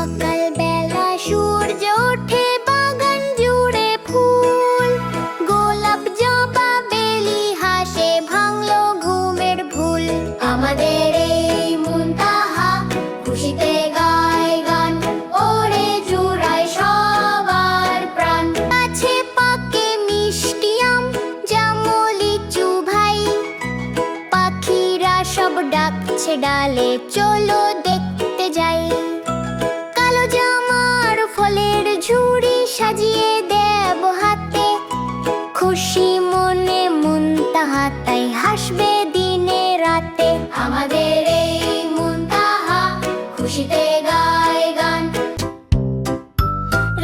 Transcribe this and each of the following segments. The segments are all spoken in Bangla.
সকাল বেলা সূর্য ওঠে, বাগান জুড়ে ফুল, গোলাপ জবা বেলি হাসে, ভাঙলো ঘুমের ভুল। আমাদের এই মুনতাহা খুশিতে গায় গান, ওরে জুড়ায় সবার প্রাণ। গাছে পাকে মিষ্টি আম, জামু লিচু ভাই, পাখিরা সব ডাকছে ডালে, চলো দেখতে যাই। কালো জামার ফলের ঝুড়ি সাজিয়ে দেব হাতে, খুশি মনে মুনতাহা তাই হাসবে দিনে রাতে। আমাদের এই মুনতাহা খুশিতে গায় গান।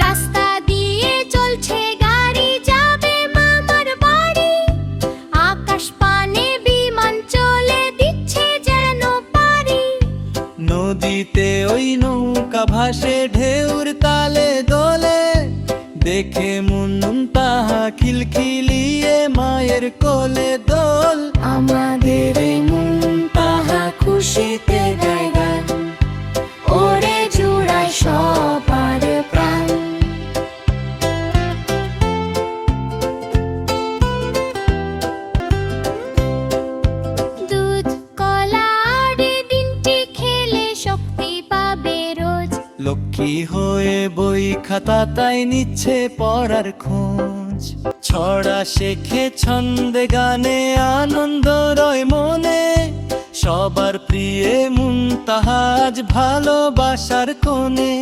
রাস্তা দিয়ে চলছে গাড়ি, যাবে মামার বাড়ি, আকাশ পানে বিমান চলে দিচ্ছে যেন পারি। নদীতে ওই নৌকা ভাসে, ঢেউর তালে দোলে, দেখে মুনতাহা খিলখিলিয়ে মায়ের কোলে দোল। আমাদের এই মুনতাহা খুশিতে গায় গান, ওরে জুড়ায় সবার প্রাণ। দুধ কলা আর দিনটি খেলে শক্তি পাবে রোজ। লক্ষ্মী হয়ে বই খাতা তাই নিচ্ছে পড়ার খোঁজ, ছড়া শেখে ছন্দে গানে, আনন্দ রয় মনে, সবার প্রিয় মুনতাহা আজ ভালোবাসার কোণে।